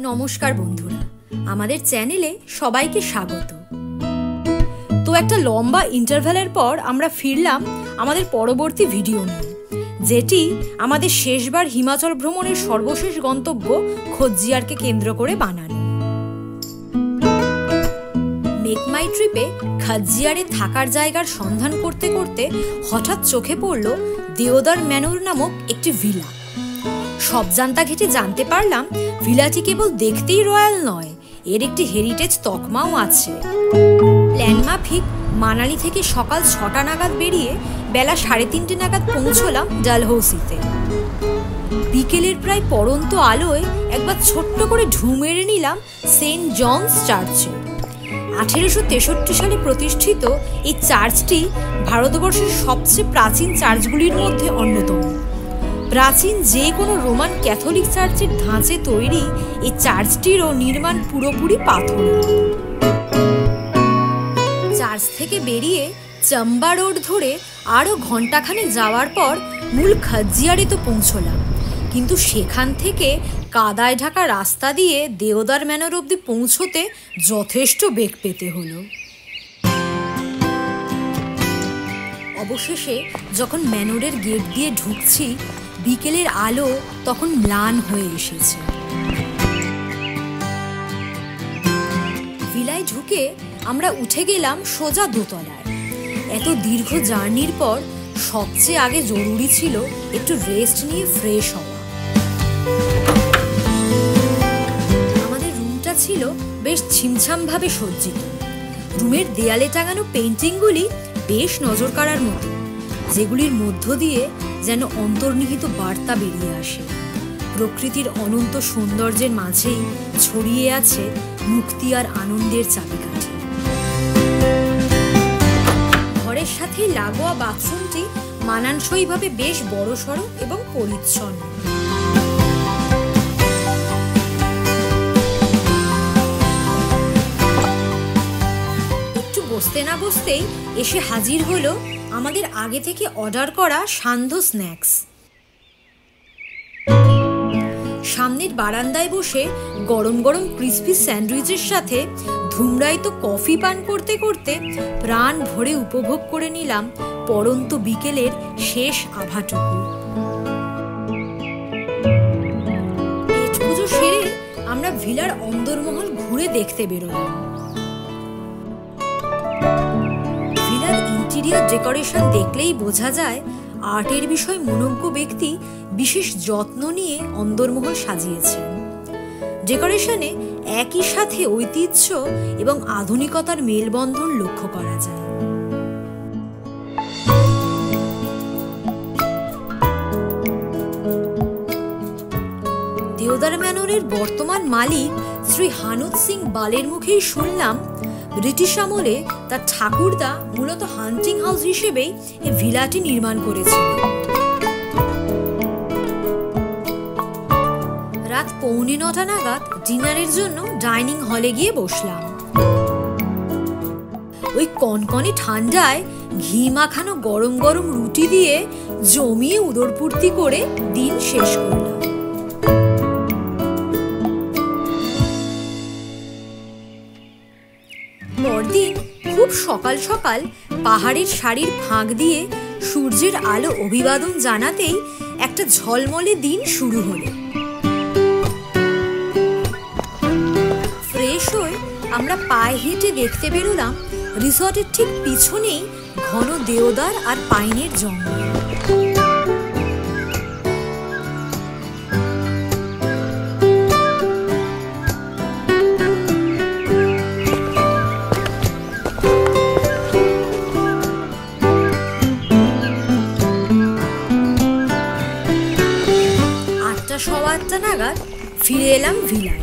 নমস্কার বন্ধুরা, আমাদের চ্যানেলে সবাইকে স্বাগত। তো একটা লম্বা ইন্টারভ্যালের পর আমরা ফিরলাম আমাদের পরবর্তী ভিডিও নিয়ে, যেটি আমাদের শেষবার হিমাচল ভ্রমণের সর্বশেষ গন্তব্য খোজ্জিয়ারকে কেন্দ্র করে বানানো। মেক মাই ট্রিপে খোজ্জিয়ারে থাকার জায়গার সন্ধান করতে করতে হঠাৎ চোখে পড়ল দেওদার ম্যানর নামক একটি ভিলা। সব জানতা ঘেটে জানতে পারলাম ভিলাটি কেবল দেখতেই রয়্যাল নয়, এর একটি হেরিটেজ তকমাও আছে। প্ল্যান মাফিক মানালি থেকে সকাল 6টা নাগাদ বেরিয়ে বেলা 3:30 নাগাদ পৌঁছলাম ডালহৌসিতে। বিকেলের প্রায় পড়ন্ত আলোয় একবার ছোট্ট করে ঢু মেরে নিলাম সেন্ট জনস চার্চে। 1863 সালে প্রতিষ্ঠিত এই চার্চটি ভারতবর্ষের সবচেয়ে প্রাচীন চার্চগুলির মধ্যে অন্যতম। প্রাচীন যে কোনো রোমান ক্যাথলিক চার্চের ধাঁচে তৈরি এই চার্চটিরও নির্মাণ পুরোপুরি পাথরের। চার্চ থেকে বেরিয়ে চাম্বা রোড ধরে আরও ঘণ্টাখানেক যাওয়ার পর মূল খোজ্জিয়ারে তো পৌঁছলাম, কিন্তু সেখান থেকে কাদায় ঢাকা রাস্তা দিয়ে দেওদার ম্যানর অবধি পৌঁছতে যথেষ্ট বেগ পেতে হলো। অবশেষে যখন ম্যানরের গেট দিয়ে ঢুকছি, বিকেলের আলো তখন ম্লান হয়ে এসেছে। ভিলায় ঢুকে আমরা উঠে গেলাম সোজা দোতলায়। এত দীর্ঘ জার্নির পর সবচেয়ে আগে জরুরি ছিল একটু রেস্ট নিয়ে ফ্রেশ হওয়া। আমাদের রুমটা ছিল বেশ ছিমছামভাবে সজ্জিত। রুমের দেয়ালে টাঙানো পেইন্টিংগুলি বেশ নজর কাড়ার মতো, যেগুলির মধ্য দিয়ে যেন অন্তর্নিহিত বার্তা বেরিয়ে আসে। প্রকৃতির অনন্ত সৌন্দর্যের মাঝেই ছড়িয়ে আছে মুক্তি আর আনন্দের চাবিকাঠি। ঘরের সাথে লাগোয়া বাথরুমটি মানানসইভাবে বেশ বড়সড় এবং পরিচ্ছন্ন। একটু বসতে না বসতেই এসে হাজির হলো আমাদের আগে থেকে অর্ডার করা সান্ধ্য স্ন্যাক্স। সামনের বারান্দায় বসে গরম গরম ক্রিসপি স্যান্ডউইচের সাথে ধুমরাইতো কফি পান করতে করতে প্রাণ ভরে উপভোগ করে নিলাম পড়ন্ত বিকেলের শেষ আভাটুকু। পেট পুজো সেরে আমরা ভিলার অন্দরমহল ঘুরে দেখতে বেরোলাম। ভিলার ইন্টেরিয়র ডেকোরেশন দেখলেই বোঝা যায় আর্টের বিষয় মনোজ্ঞ ব্যক্তি বিশেষ যত্ন নিয়ে অন্দরমহল সাজিয়েছেন। ডেকোরেশনে একই সাথে ঐতিহ্য এবং আধুনিকতার মেলবন্ধন লক্ষ্য করা যায়। দেওদার ম্যানরের বর্তমান মালিক শ্রী হানুত সিং বালের মুখেই শুনলাম ব্রিটিশ আমলে তার ঠাকুরদা মূলত হান্টিং হাউস হিসেবেই এই ভিলাটি নির্মাণ করেছিল। রাত 8:45 নাগাদ ডিনারের জন্য ডাইনিং হলে গিয়ে বসলাম। ওই কনকনে ঠান্ডায় ঘি মাখানো গরম গরম রুটি দিয়ে জমিয়ে উদরপূর্তি করে দিন শেষ করলাম। পরদিন খুব সকাল সকাল পাহাড়ের সারির ফাঁক দিয়ে সূর্যের আলো অভিবাদন জানাতেই একটা ঝলমলে দিন শুরু হলো। ফ্রেশ হয়ে আমরা পায়ে হেঁটে দেখতে বেরোলাম রিসর্টের ঠিক পিছনেই ঘন দেওদার আর পাইনের জঙ্গল। নাগাদ ফিরে এলাম ভিলায়।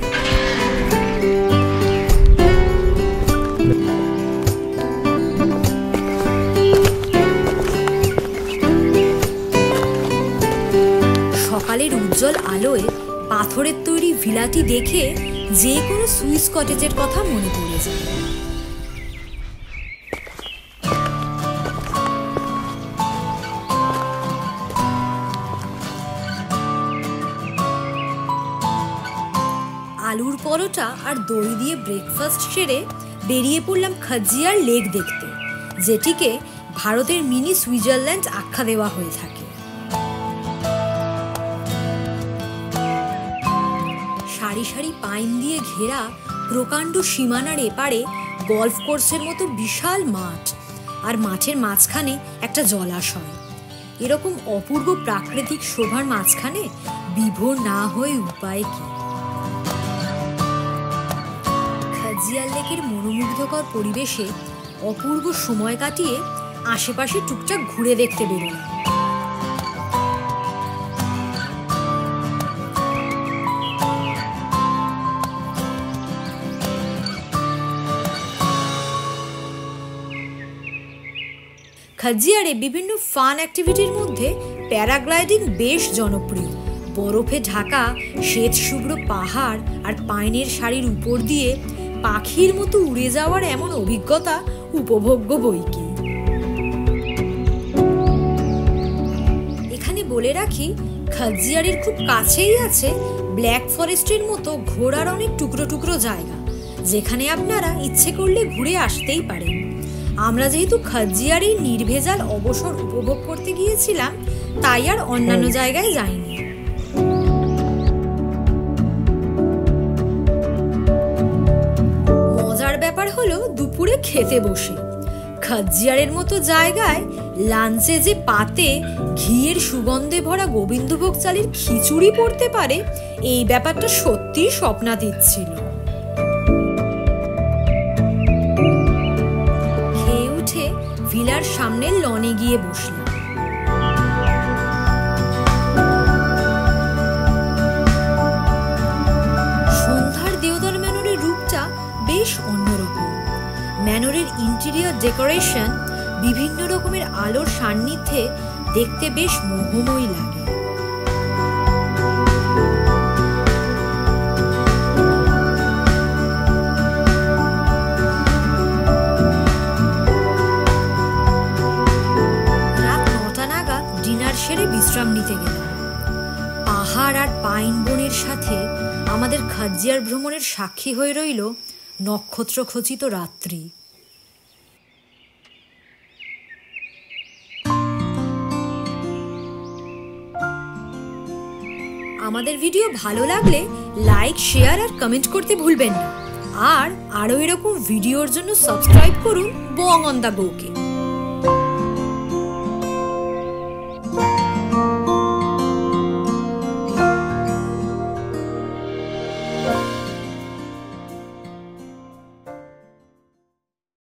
সকালের উজ্জ্বল আলোয় পাথরের তৈরি ভিলাটি দেখে যে কোনো সুইস কটেজের কথা মনে পড়ে যায়। আলুর পরোটা আর দই দিয়ে ব্রেকফাস্ট সেরে বেরিয়ে পড়লাম খাজিয়ার লেক দেখতে, যেটিকে ভারতের মিনি সুইজারল্যান্ড আখ্যা দেওয়া হয়ে থাকে। সারি সারি পাইন দিয়ে ঘেরা প্রকাণ্ড সীমানার এপারে গল্ফ কোর্সের মতো বিশাল মাঠ, আর মাঠের মাঝখানে একটা জলাশয়। এরকম অপূর্ব প্রাকৃতিক শোভার মাঝখানে বিভোর না হয়ে উপায় কি? খাজিয়ার লেকের মনোমুগ্ধকর পরিবেশে অপূর্ব সময় কাটিয়ে আশেপাশে টুকটাক ঘুরে দেখতে বেরোলাম। খাজিয়ারে বিভিন্ন ফান অ্যাক্টিভিটির মধ্যে প্যারাগ্লাইডিং বেশ জনপ্রিয়। বরফে ঢাকা শ্বেত শুভ্র পাহাড় আর পাইনের সারির উপর দিয়ে পাখির মতো উড়ে যাওয়ার এমন অভিজ্ঞতা উপভোগ্য বইকি। এখানে বলে রাখি, খাজিয়ারের খুব কাছেই আছে ব্ল্যাক ফরেস্টের মতো ঘোরার অনেক টুকরো টুকরো জায়গা, যেখানে আপনারা ইচ্ছে করলে ঘুরে আসতেই পারেন। আমরা যেহেতু খাজিয়ারের নির্ভেজাল অবসর উপভোগ করতে গিয়েছিলাম, তাই আর অন্যান্য জায়গায় যাইনি। মজার ব্যাপার হলো দুপুরে খেতে বসে খাজিয়ারের মতো জায়গায় লাঞ্চে যে পাতে ঘিয়ের সুগন্ধে ভরা গোবিন্দভোগ চালের খিচুড়ি পড়তে পারে, এই ব্যাপারটা সত্যি স্বপ্নাতীত ছিল। ভিলার সামনের লনে গিয়ে বসলাম। সন্ধ্যার দেওদার ম্যানরের রূপটা বেশ অন্যরকম। ম্যানরের ইন্টেরিয়র ডেকোরেশন বিভিন্ন রকমের আলোর সান্নিধ্যে দেখতে বেশ মোহময়ী লাগে। সেরে বিশ্রাম নিতে গেলাম। পাহাড় আর পাইন বনের সাথে আমাদের খাজিয়ার ভ্রমণের সাক্ষী হয়ে রইল নক্ষত্র খচিত রাত্রি। আমাদের ভিডিও ভালো লাগলে লাইক, শেয়ার আর কমেন্ট করতে ভুলবেন না। আর আরো এরকম ভিডিওর জন্য সাবস্ক্রাইব করুন বং অন দ্য গোকে।